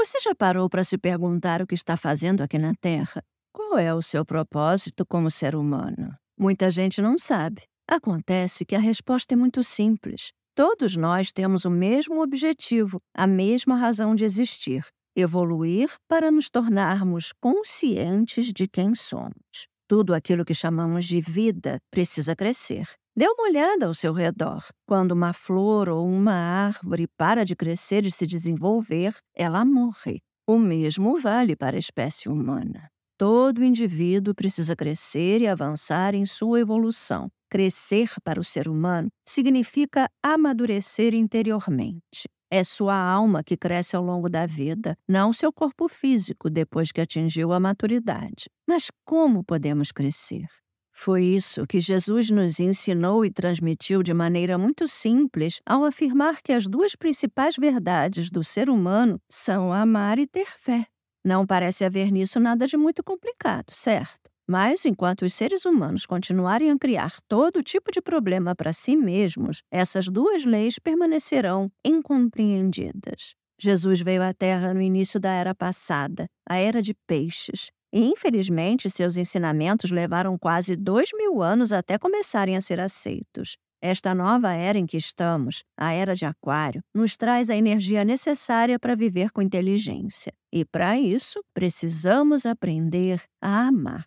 Você já parou para se perguntar o que está fazendo aqui na Terra? Qual é o seu propósito como ser humano? Muita gente não sabe. Acontece que a resposta é muito simples. Todos nós temos o mesmo objetivo, a mesma razão de existir: evoluir para nos tornarmos conscientes de quem somos. Tudo aquilo que chamamos de vida precisa crescer. Dê uma olhada ao seu redor. Quando uma flor ou uma árvore para de crescer e se desenvolver, ela morre. O mesmo vale para a espécie humana. Todo indivíduo precisa crescer e avançar em sua evolução. Crescer para o ser humano significa amadurecer interiormente. É sua alma que cresce ao longo da vida, não seu corpo físico depois que atingiu a maturidade. Mas como podemos crescer? Foi isso que Jesus nos ensinou e transmitiu de maneira muito simples ao afirmar que as duas principais verdades do ser humano são amar e ter fé. Não parece haver nisso nada de muito complicado, certo? Mas, enquanto os seres humanos continuarem a criar todo tipo de problema para si mesmos, essas duas leis permanecerão incompreendidas. Jesus veio à Terra no início da Era passada, a Era de Peixes. E, infelizmente, seus ensinamentos levaram quase 2000 anos até começarem a ser aceitos. Esta nova era em que estamos, a Era de Aquário, nos traz a energia necessária para viver com inteligência. E, para isso, precisamos aprender a amar.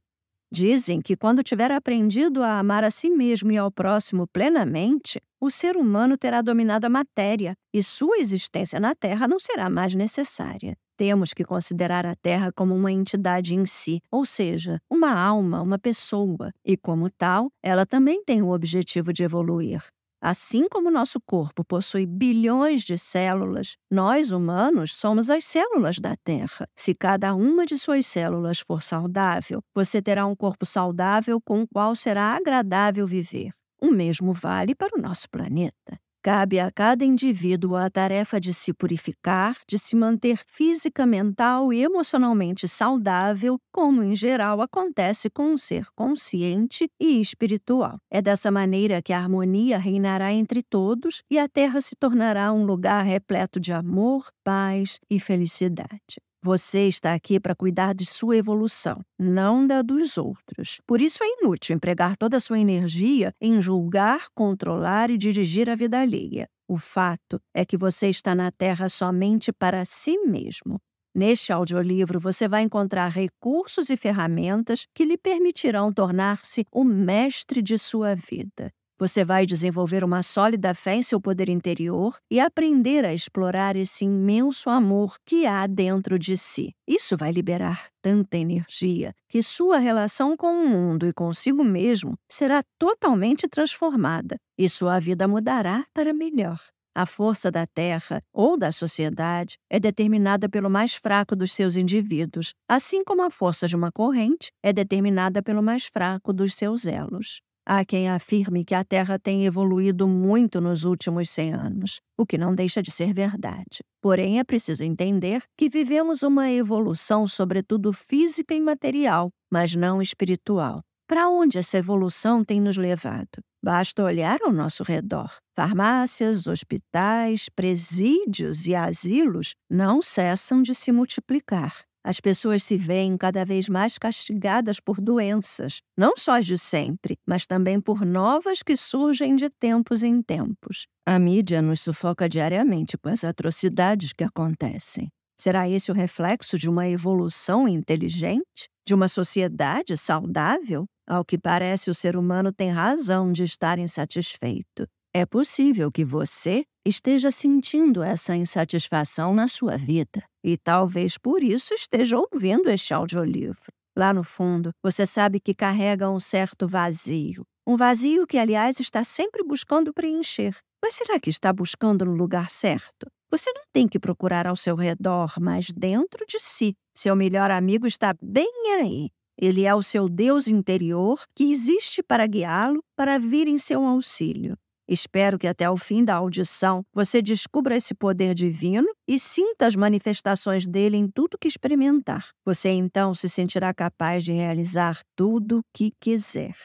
Dizem que quando tiver aprendido a amar a si mesmo e ao próximo plenamente, o ser humano terá dominado a matéria e sua existência na Terra não será mais necessária. Temos que considerar a Terra como uma entidade em si, ou seja, uma alma, uma pessoa, e como tal, ela também tem o objetivo de evoluir. Assim como nosso corpo possui bilhões de células, nós, humanos, somos as células da Terra. Se cada uma de suas células for saudável, você terá um corpo saudável com o qual será agradável viver. O mesmo vale para o nosso planeta. Cabe a cada indivíduo a tarefa de se purificar, de se manter física, mental e emocionalmente saudável, como em geral acontece com um ser consciente e espiritual. É dessa maneira que a harmonia reinará entre todos e a Terra se tornará um lugar repleto de amor, paz e felicidade. Você está aqui para cuidar de sua evolução, não da dos outros. Por isso é inútil empregar toda a sua energia em julgar, controlar e dirigir a vida alheia. O fato é que você está na Terra somente para si mesmo. Neste audiolivro, você vai encontrar recursos e ferramentas que lhe permitirão tornar-se o mestre de sua vida. Você vai desenvolver uma sólida fé em seu poder interior e aprender a explorar esse imenso amor que há dentro de si. Isso vai liberar tanta energia que sua relação com o mundo e consigo mesmo será totalmente transformada e sua vida mudará para melhor. A força da Terra ou da sociedade é determinada pelo mais fraco dos seus indivíduos, assim como a força de uma corrente é determinada pelo mais fraco dos seus elos. Há quem afirme que a Terra tem evoluído muito nos últimos 100 anos, o que não deixa de ser verdade. Porém, é preciso entender que vivemos uma evolução sobretudo física e material, mas não espiritual. Para onde essa evolução tem nos levado? Basta olhar ao nosso redor. Farmácias, hospitais, presídios e asilos não cessam de se multiplicar. As pessoas se veem cada vez mais castigadas por doenças, não só as de sempre, mas também por novas que surgem de tempos em tempos. A mídia nos sufoca diariamente com as atrocidades que acontecem. Será esse o reflexo de uma evolução inteligente? De uma sociedade saudável? Ao que parece, o ser humano tem razão de estar insatisfeito. É possível que você esteja sentindo essa insatisfação na sua vida e talvez por isso esteja ouvindo este audiolivro. Lá no fundo, você sabe que carrega um certo vazio. Um vazio que, aliás, está sempre buscando preencher. Mas será que está buscando no lugar certo? Você não tem que procurar ao seu redor, mas dentro de si. Seu melhor amigo está bem aí. Ele é o seu Deus interior que existe para guiá-lo, para vir em seu auxílio. Espero que até o fim da audição você descubra esse poder divino e sinta as manifestações dele em tudo que experimentar. Você então se sentirá capaz de realizar tudo o que quiser.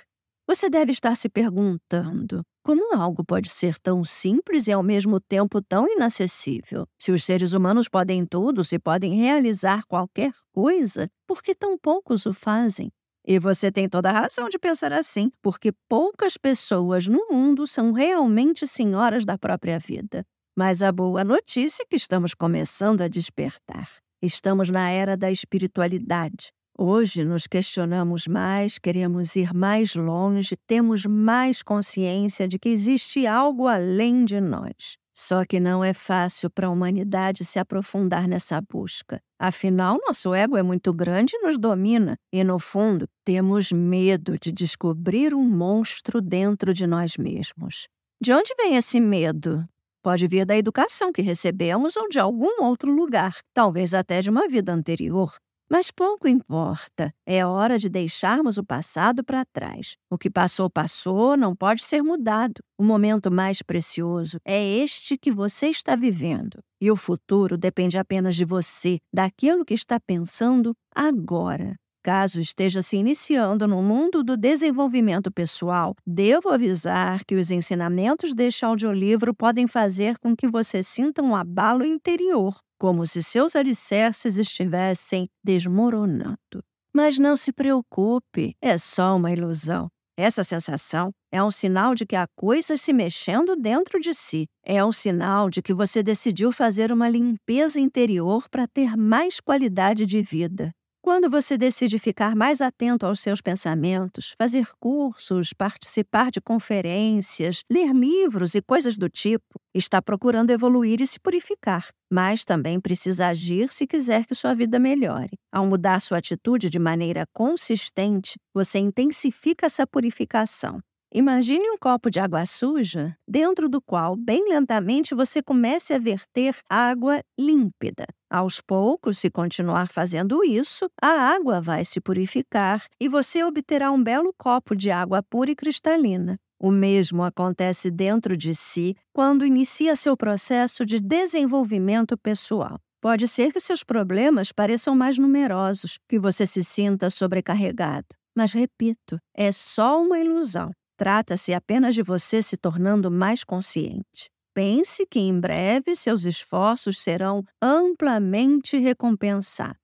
Você deve estar se perguntando: como algo pode ser tão simples e ao mesmo tempo tão inacessível? Se os seres humanos podem tudo, se podem realizar qualquer coisa, por que tão poucos o fazem? E você tem toda a razão de pensar assim, porque poucas pessoas no mundo são realmente senhoras da própria vida. Mas a boa notícia é que estamos começando a despertar. Estamos na era da espiritualidade. Hoje nos questionamos mais, queremos ir mais longe, temos mais consciência de que existe algo além de nós. Só que não é fácil para a humanidade se aprofundar nessa busca. Afinal, nosso ego é muito grande e nos domina. E, no fundo, temos medo de descobrir um monstro dentro de nós mesmos. De onde vem esse medo? Pode vir da educação que recebemos ou de algum outro lugar, talvez até de uma vida anterior. Mas pouco importa, é hora de deixarmos o passado para trás. O que passou, passou, não pode ser mudado. O momento mais precioso é este que você está vivendo. E o futuro depende apenas de você, daquilo que está pensando agora. Caso esteja se iniciando no mundo do desenvolvimento pessoal, devo avisar que os ensinamentos deste audiolivro podem fazer com que você sinta um abalo interior, como se seus alicerces estivessem desmoronando. Mas não se preocupe, é só uma ilusão. Essa sensação é um sinal de que há coisas se mexendo dentro de si. É um sinal de que você decidiu fazer uma limpeza interior para ter mais qualidade de vida. Quando você decide ficar mais atento aos seus pensamentos, fazer cursos, participar de conferências, ler livros e coisas do tipo, está procurando evoluir e se purificar, mas também precisa agir se quiser que sua vida melhore. Ao mudar sua atitude de maneira consistente, você intensifica essa purificação. Imagine um copo de água suja, dentro do qual, bem lentamente, você comece a verter água límpida. Aos poucos, se continuar fazendo isso, a água vai se purificar e você obterá um belo copo de água pura e cristalina. O mesmo acontece dentro de si quando inicia seu processo de desenvolvimento pessoal. Pode ser que seus problemas pareçam mais numerosos, que você se sinta sobrecarregado. Mas, repito, é só uma ilusão. Trata-se apenas de você se tornando mais consciente. Pense que em breve seus esforços serão amplamente recompensados.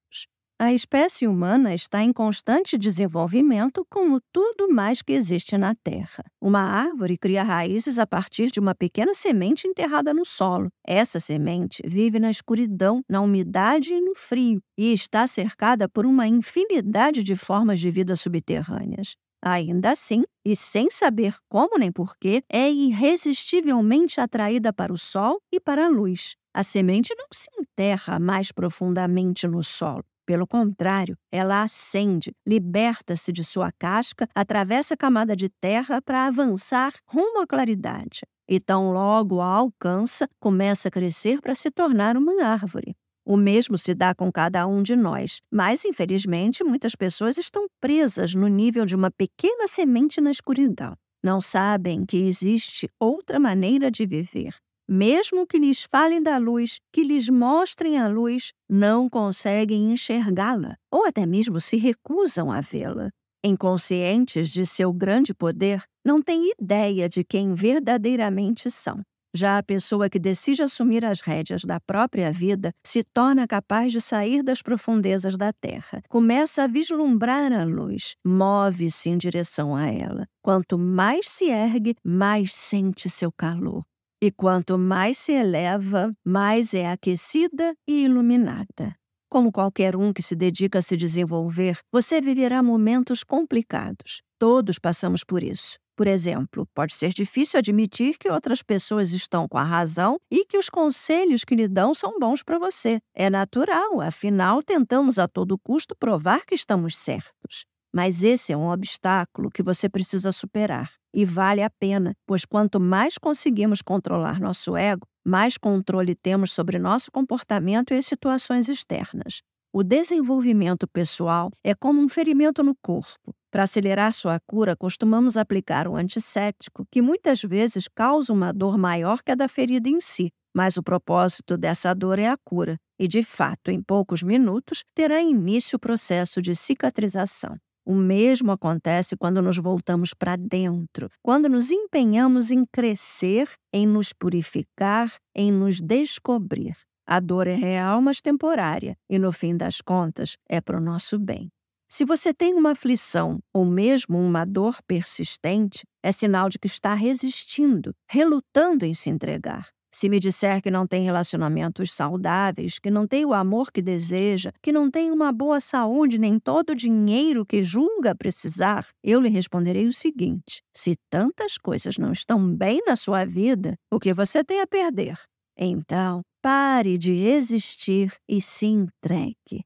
A espécie humana está em constante desenvolvimento como tudo mais que existe na Terra. Uma árvore cria raízes a partir de uma pequena semente enterrada no solo. Essa semente vive na escuridão, na umidade e no frio, e está cercada por uma infinidade de formas de vida subterrâneas. Ainda assim, e sem saber como nem porquê, é irresistivelmente atraída para o sol e para a luz. A semente não se enterra mais profundamente no solo. Pelo contrário, ela ascende, liberta-se de sua casca, atravessa a camada de terra para avançar rumo à claridade. E tão logo a alcança, começa a crescer para se tornar uma árvore. O mesmo se dá com cada um de nós, mas, infelizmente, muitas pessoas estão presas no nível de uma pequena semente na escuridão. Não sabem que existe outra maneira de viver. Mesmo que lhes falem da luz, que lhes mostrem a luz, não conseguem enxergá-la, ou até mesmo se recusam a vê-la. Inconscientes de seu grande poder, não têm ideia de quem verdadeiramente são. Já a pessoa que decide assumir as rédeas da própria vida se torna capaz de sair das profundezas da terra. Começa a vislumbrar a luz, move-se em direção a ela. Quanto mais se ergue, mais sente seu calor. E quanto mais se eleva, mais é aquecida e iluminada. Como qualquer um que se dedica a se desenvolver, você viverá momentos complicados. Todos passamos por isso. Por exemplo, pode ser difícil admitir que outras pessoas estão com a razão e que os conselhos que lhe dão são bons para você. É natural, afinal, tentamos a todo custo provar que estamos certos. Mas esse é um obstáculo que você precisa superar. E vale a pena, pois quanto mais conseguimos controlar nosso ego, mais controle temos sobre nosso comportamento e as situações externas. O desenvolvimento pessoal é como um ferimento no corpo. Para acelerar sua cura, costumamos aplicar um antisséptico que muitas vezes causa uma dor maior que a da ferida em si. Mas o propósito dessa dor é a cura. E, de fato, em poucos minutos, terá início o processo de cicatrização. O mesmo acontece quando nos voltamos para dentro, quando nos empenhamos em crescer, em nos purificar, em nos descobrir. A dor é real, mas temporária, e no fim das contas é para o nosso bem. Se você tem uma aflição ou mesmo uma dor persistente, é sinal de que está resistindo, relutando em se entregar. Se me disser que não tem relacionamentos saudáveis, que não tem o amor que deseja, que não tem uma boa saúde nem todo o dinheiro que julga precisar, eu lhe responderei o seguinte: se tantas coisas não estão bem na sua vida, o que você tem a perder? Então, pare de existir e se entregue.